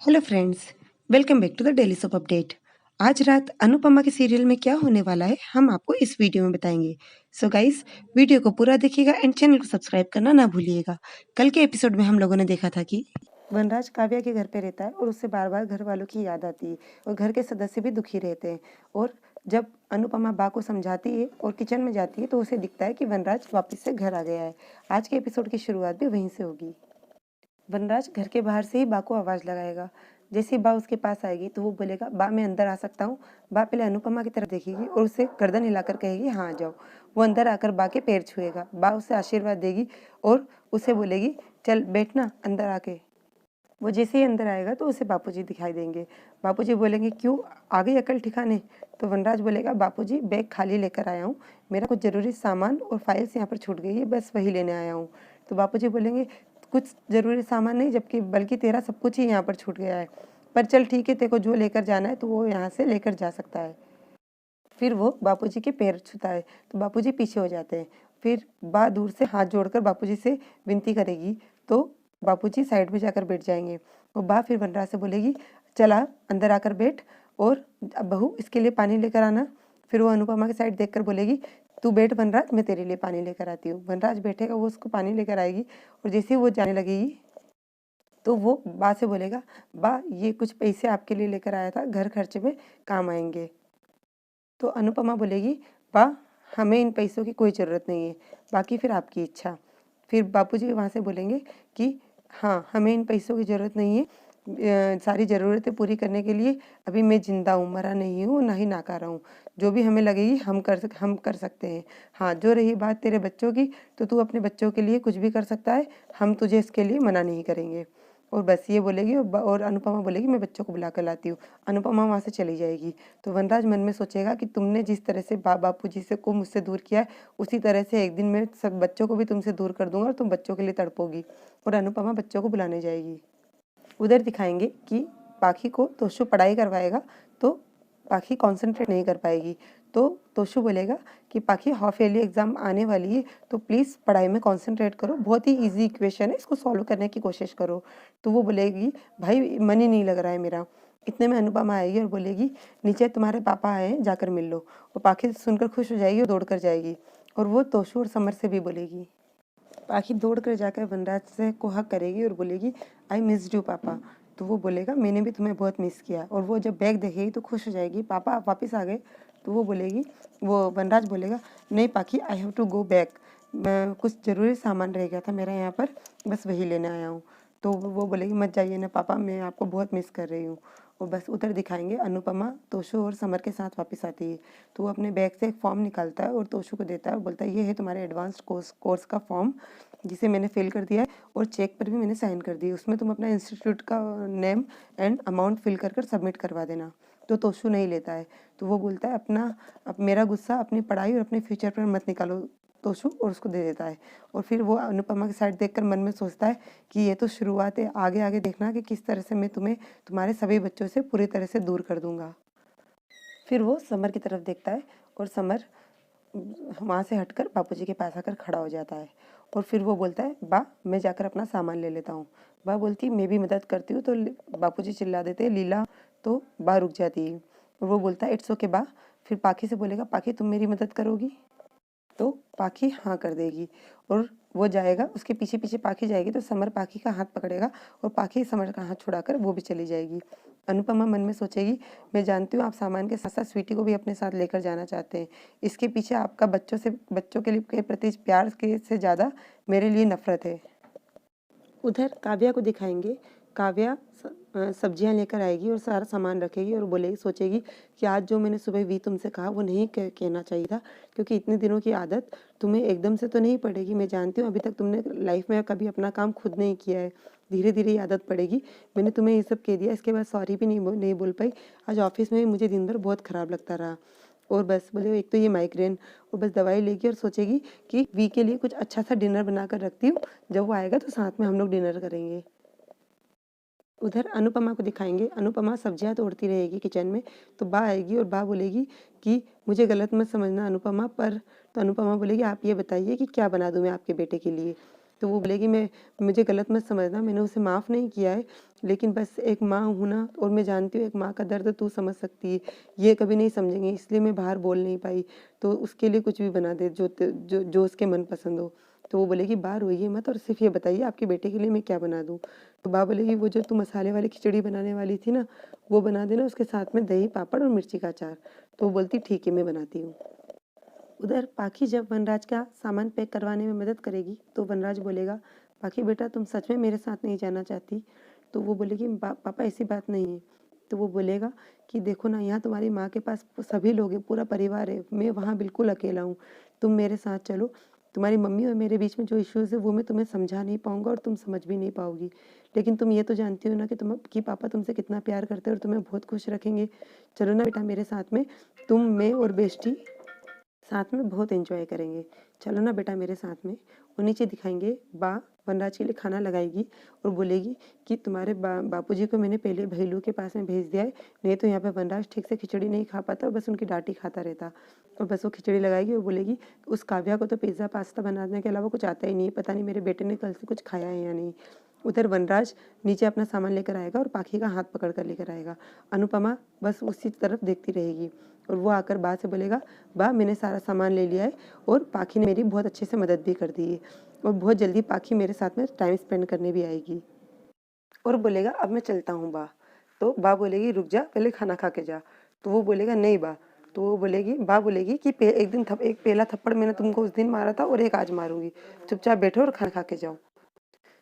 Hello friends, welcome back to the daily soap update. आज रात अनुपमा के सीरियल में क्या होने वाला है हम आपको इस वीडियो में बताएंगे। सो गाइस, वीडियो को पूरा देखिएगा एंड चैनल को सब्सक्राइब करना ना भूलिएगा। कल के एपिसोड में हम लोगों ने देखा था कि वनराज काव्या के घर पे रहता है और उससे बार बार घर वालों की याद आती है और घर के सदस्य भी दुखी रहते हैं। और जब अनुपमा बा को समझाती है और किचन में जाती है तो उसे दिखता है कि वनराज वापस से घर आ गया है। आज के एपिसोड की शुरुआत भी वहीं से होगी। वनराज घर के बाहर से ही बा को आवाज़ लगाएगा। जैसे ही बा उसके पास आएगी तो वो बोलेगा, बा मैं अंदर आ सकता हूँ। बा पहले अनुपमा की तरफ देखेगी और उसे गर्दन हिलाकर कहेगी, हाँ आ जाओ। वो अंदर आकर बा के पैर छुएगा। बा उसे आशीर्वाद देगी और उसे बोलेगी, चल बैठना अंदर आके। वो जैसे ही अंदर आएगा तो उसे बापूजी दिखाई देंगे। बापूजी बोलेंगे, क्यों आ गई अकल ठिकाने? तो वनराज बोलेगा, बापूजी बैग खाली लेकर आया हूँ, मेरा कुछ ज़रूरी सामान और फाइल्स यहाँ पर छूट गई है, बस वही लेने आया हूँ। तो बापूजी बोलेंगे, कुछ ज़रूरी सामान नहीं, जबकि बल्कि तेरा सब कुछ ही यहाँ पर छूट गया है, पर चल ठीक है, तेरे को जो लेकर जाना है तो वो यहाँ से लेकर जा सकता है। फिर वो बापूजी के पैर छूता है तो बापूजी पीछे हो जाते हैं। फिर बा दूर से हाथ जोड़कर बापूजी से विनती करेगी तो बापूजी साइड में जाकर बैठ जाएंगे। और बा फिर वनराज से बोलेगी, चला अंदर आकर बैठ और अब बहू इसके लिए पानी लेकर आना। फिर वो अनुपमा की साइड देखकर बोलेगी, तू बैठ वनराज, मैं तेरे लिए पानी लेकर आती हूँ। वनराज बैठेगा, वो उसको पानी लेकर आएगी और जैसे ही वो जाने लगेगी तो वो बा से बोलेगा, बा ये कुछ पैसे आपके लिए लेकर आया था, घर खर्चे में काम आएंगे। तो अनुपमा बोलेगी, वाह हमें इन पैसों की कोई ज़रूरत नहीं है, बाकी फिर आपकी इच्छा। फिर बापूजी वहाँ से बोलेंगे कि हाँ हमें इन पैसों की ज़रूरत नहीं है, सारी ज़रूरतें पूरी करने के लिए अभी मैं जिंदा हूँ, मरा नहीं हूँ, ना ही नाकारा हूँ। जो भी हमें लगेगी हम कर सकते हैं। हाँ जो रही बात तेरे बच्चों की, तो तू अपने बच्चों के लिए कुछ भी कर सकता है, हम तुझे इसके लिए मना नहीं करेंगे। और बस ये बोलेगी और अनुपमा बोलेगी, मैं बच्चों को बुला कर लाती हूँ। अनुपमा वहाँ से चली जाएगी। तो वनराज मन में सोचेगा कि तुमने जिस तरह से बापूजी से को मुझसे दूर किया है, उसी तरह से एक दिन मैं सब बच्चों को भी तुमसे दूर कर दूंगा और तुम बच्चों के लिए तड़पोगी। और अनुपमा बच्चों को बुलाने जाएगी। उधर दिखाएंगे कि पाखी को तोशु पढ़ाई करवाएगा तो पाखी कंसंट्रेट नहीं कर पाएगी। तो तोशु बोलेगा कि पाखी हाफ ईयरली एग्जाम आने वाली है, तो प्लीज़ पढ़ाई में कंसंट्रेट करो, बहुत ही इजी इक्वेशन है, इसको सॉल्व करने की कोशिश करो। तो वो बोलेगी, भाई मन ही नहीं लग रहा है मेरा। इतने में अनुपमा आएगी और बोलेगी, नीचे तुम्हारे पापा आए हैं, जाकर मिल लो। और पाखी सुनकर खुश हो जाएगी और दौड़ कर जाएगी। और वो तोशु और समर से भी बोलेगी। पाखी दौड़ कर जाकर वनराज से को हक करेगी और बोलेगी, आई मिस्ड यू पापा। तो वो बोलेगा, मैंने भी तुम्हें बहुत मिस किया। और वो जब बैग देखेगी तो खुश हो जाएगी, पापा आप वापस आ गए। तो वो बोलेगी, वो वनराज बोलेगा, नहीं Pakhi I have to go back, कुछ ज़रूरी सामान रह गया था मेरा यहाँ पर, बस वही लेने आया हूँ। तो वो बोलेगी, मत जाइए ना पापा, मैं आपको बहुत मिस कर रही हूँ। और बस उधर दिखाएंगे अनुपमा तोशु और समर के साथ वापस आती है। तो वो अपने बैग से एक फॉर्म निकालता है और तोशु को देता है और बोलता है, ये है तुम्हारे एडवांस्ड कोर्स का फॉर्म, जिसे मैंने फिल कर दिया है और चेक पर भी मैंने साइन कर दी। उसमें तुम अपना इंस्टीट्यूट का नेम एंड अमाउंट फिल कर सबमिट करवा देना। तो तोशु नहीं लेता है। तो वो बोलता है, मेरा गुस्सा अपनी पढ़ाई और अपने फ्यूचर पर मत निकालो तोशु, और उसको दे देता है। और फिर वो अनुपमा की साइड देखकर मन में सोचता है कि ये तो शुरुआत है, आगे आगे देखना कि किस तरह से मैं तुम्हें तुम्हारे सभी बच्चों से पूरी तरह से दूर कर दूंगा। फिर वो समर की तरफ देखता है और समर वहाँ से हटकर बापूजी के पास आकर खड़ा हो जाता है। और फिर वो बोलता है, बा मैं जाकर अपना सामान ले लेता हूँ। बा बोलती, मैं भी मदद करती हूँ। तो बापूजी चिल्ला देते हैं, लीला। तो बा रुक जाती है और वो बोलता है, इट्स ओके बा। फिर पाखी से बोलेगा, पाखी तुम मेरी मदद करोगी? तो पाखी हाँ कर देगी और वो जाएगा, उसके पीछे पीछे पाखी जाएगी। तो समर पाखी का हाथ पकड़ेगा और पाखी समर का हाथ छुड़ाकर वो भी चली जाएगी। अनुपमा मन में सोचेगी, मैं जानती हूँ आप सामान के साथ साथ स्वीटी को भी अपने साथ लेकर जाना चाहते हैं। इसके पीछे आपका बच्चों के प्रति प्यार के से ज़्यादा मेरे लिए नफरत है। उधर काव्या को दिखाएंगे। काव्या सब्जियां लेकर आएगी और सारा सामान रखेगी और बोलेगी, सोचेगी कि आज जो मैंने सुबह भी तुमसे कहा वो नहीं कहना चाहिए था, क्योंकि इतने दिनों की आदत तुम्हें एकदम से तो नहीं पड़ेगी। मैं जानती हूँ अभी तक तुमने लाइफ में कभी अपना काम खुद नहीं किया है, धीरे धीरे ये आदत पड़ेगी। मैंने तुम्हें ये सब कह दिया, इसके बाद सॉरी भी नहीं बोल पाई। आज ऑफिस में भी मुझे दिन भर बहुत ख़राब लगता रहा। और बस बोले, एक तो ये माइग्रेन, और बस दवाई लेगी और सोचेगी कि वी के लिए कुछ अच्छा सा डिनर बना कर रखती हूँ, जब वो आएगा तो साथ में हम लोग डिनर करेंगे। उधर अनुपमा को दिखाएंगे। अनुपमा सब्जियां तोड़ती रहेगी किचन में। तो बा आएगी और बा बोलेगी कि मुझे गलत मत समझना अनुपमा, पर तो अनुपमा बोलेगी, आप ये बताइए कि क्या बना दूं मैं आपके बेटे के लिए? तो वो बोलेगी मैं मुझे गलत मत समझना, मैंने उसे माफ़ नहीं किया है, लेकिन बस एक माँ हूँ ना, और मैं जानती हूँ एक माँ का दर्द तू समझ सकती है, ये कभी नहीं समझेंगे, इसलिए मैं बाहर बोल नहीं पाई, तो उसके लिए कुछ भी बना दे जो उसके मन पसंद हो। तो वो बोलेगी बाहर रोइए मत और सिर्फ ये बताइए आपके बेटे के लिए मैं क्या बना दूँ। तो माँ बोलेगी वो जो तू मसाले वाली खिचड़ी बनाने वाली थी ना, वो बना देना, उसके साथ में दही पापड़ और मिर्ची का अचार। तो वो बोलती ठीक है मैं बनाती हूँ। उधर पाखी जब वनराज का सामान पैक करवाने में मदद करेगी तो वनराज बोलेगा पाखी बेटा तुम सच में मेरे साथ नहीं जाना चाहती। तो वो बोलेगी पापा ऐसी बात नहीं है। तो वो बोलेगा कि देखो ना यहाँ तुम्हारी माँ के पास सभी लोग हैं, पूरा परिवार है, मैं वहाँ बिल्कुल अकेला हूँ, तुम मेरे साथ चलो। तुम्हारी मम्मी और मेरे बीच में जो इश्यूज़ है वो मैं तुम्हें समझा नहीं पाऊंगा और तुम समझ भी नहीं पाओगी, लेकिन तुम ये तो जानती हो ना कि पापा तुमसे कितना प्यार करते हैं और तुम्हें बहुत खुश रखेंगे। चलो ना बेटा मेरे साथ में, तुम मैं और बेस्टी साथ में बहुत एंजॉय करेंगे। चलो ना बेटा मेरे साथ में। और नीचे दिखाएंगे बा वनराज के लिए खाना लगाएगी और बोलेगी कि तुम्हारे बापूजी को मैंने पहले भैलू के पास में भेज दिया है, नहीं तो यहाँ पे वनराज ठीक से खिचड़ी नहीं खा पाता, बस उनकी डांटी खाता रहता। और बस वो खिचड़ी लगाएगी और बोलेगी उस काव्या को तो पिज़्ज़ा पास्ता बनाने के अलावा कुछ आता ही नहीं है, पता नहीं मेरे बेटे ने कल से कुछ खाया है या नहीं। उधर वनराज नीचे अपना सामान लेकर आएगा और पाखी का हाथ पकड़ कर लेकर आएगा। अनुपमा बस उसी तरफ देखती रहेगी और वो आकर बा से बोलेगा बा मैंने सारा सामान ले लिया है और पाखी ने मेरी बहुत अच्छे से मदद भी कर दी है, और बहुत जल्दी पाखी मेरे साथ में टाइम स्पेंड करने भी आएगी। और बोलेगा अब मैं चलता हूँ बा। तो बा बोलेगी रुक जा पहले खाना खा के जा। तो वो बोलेगा नहीं बा। तो वो बोलेगी बा बोलेगी कि एक पहला थप्पड़ मैंने तुमको उस दिन मारा था और एक आज मारूंगी, चुपचाप बैठो और खाना खा के जाओ।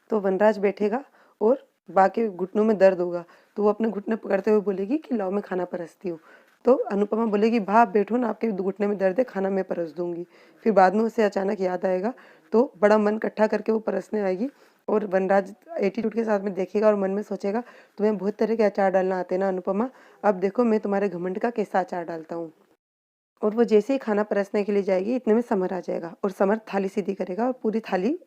तो वनराज बैठेगा और बा के घुटनों में दर्द होगा, तो वो अपने घुटने पकड़ते हुए बोलेगी कि लाओ मैं खाना परसती हूँ। तो अनुपमा बोलेगी भा आप बैठो ना, आपके घुटने में दर्द है, खाना मैं परस दूंगी। फिर बाद में उसे अचानक याद आएगा, तो बड़ा मन इकट्ठा करके वो परसने आएगी और वनराज एटीट्यूड के साथ में देखेगा और मन में सोचेगा तुम्हें बहुत तरह के अचार डालना आते ना अनुपमा, अब देखो मैं तुम्हारे घमंड का कैसा अचार डालता हूँ। और वो जैसे ही खाना परसने के लिए जाएगी इतने में समर आ जाएगा और समर थाली सीधी करेगा और पूरी थाली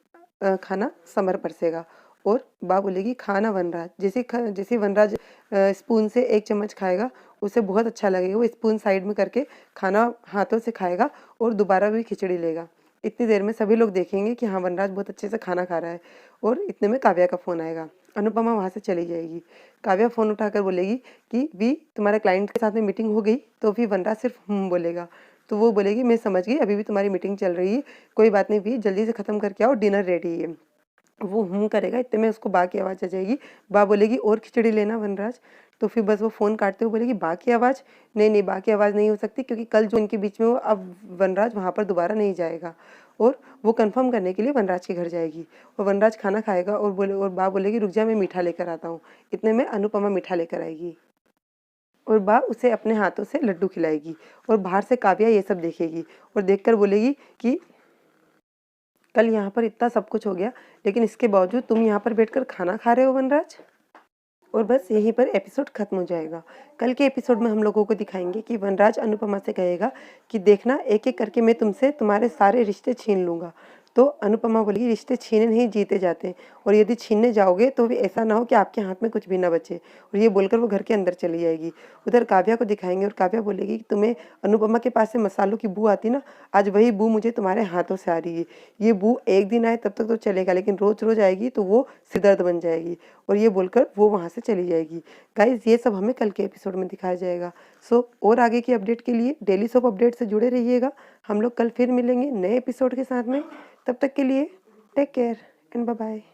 खाना समर परसेगा। और बा बोलेगी खाना वनराज, जैसे वनराज स्पून से एक चम्मच खाएगा उसे बहुत अच्छा लगेगा, वो स्पून साइड में करके खाना हाथों से खाएगा और दोबारा भी खिचड़ी लेगा। इतनी देर में सभी लोग देखेंगे कि हाँ वनराज बहुत अच्छे से खाना खा रहा है। और इतने में काव्या का फ़ोन आएगा, अनुपमा वहाँ से चली जाएगी। काव्या फ़ोन उठाकर बोलेगी कि वी तुम्हारे क्लाइंट के साथ में मीटिंग हो गई। तो फिर वनराज सिर्फ बोलेगा। तो वो बोलेगी मैं समझ गई, अभी भी तुम्हारी मीटिंग चल रही है, कोई बात नहीं वी जल्दी से ख़त्म करके आओ, डिनर रेडी है। वो करेगा, इतने में उसको बा की आवाज़ आ जाएगी। बा बोलेगी और खिचड़ी लेना वनराज। तो फिर बस वो फ़ोन काटते हुए बोलेगी बा की आवाज़, नहीं नहीं बा की आवाज़ नहीं हो सकती, क्योंकि कल जो इनके बीच में हो अब वनराज वहाँ पर दोबारा नहीं जाएगा। और वो कंफर्म करने के लिए वनराज के घर जाएगी और वनराज खाना खाएगा और बा बोलेगी रुक जा मैं मीठा लेकर आता हूँ। इतने में अनुपमा मीठा लेकर आएगी और बा उसे अपने हाथों से लड्डू खिलाएगी और बाहर से काव्या ये सब देखेगी और देखकर बोलेगी कि कल यहाँ पर इतना सब कुछ हो गया, लेकिन इसके बावजूद तुम यहाँ पर बैठकर खाना खा रहे हो वनराज। और बस यहीं पर एपिसोड खत्म हो जाएगा। कल के एपिसोड में हम लोगों को दिखाएंगे कि वनराज अनुपमा से कहेगा कि देखना एक एक करके मैं तुमसे तुम्हारे सारे रिश्ते छीन लूँगा। तो अनुपमा बोलेगी रिश्ते छीने नहीं जीते जाते हैं, और यदि छीनने जाओगे तो भी ऐसा ना हो कि आपके हाथ में कुछ भी ना बचे। और ये बोलकर वो घर के अंदर चली जाएगी। उधर काव्या को दिखाएंगे और काव्या बोलेगी कि तुम्हें अनुपमा के पास से मसालों की बू आती ना, आज वही बू मुझे तुम्हारे हाथों से आ रही है। ये बू एक दिन आए तब तक तो चलेगा, लेकिन रोज रोज आएगी तो वो सिरदर्द बन जाएगी। और ये बोलकर वो वहाँ से चली जाएगी। गाइज ये सब हमें कल के एपिसोड में दिखाया जाएगा। सो और आगे की अपडेट के लिए डेली सोप अपडेट से जुड़े रहिएगा। हम लोग कल फिर मिलेंगे नए एपिसोड के साथ में। तब तक के लिए take care and bye bye.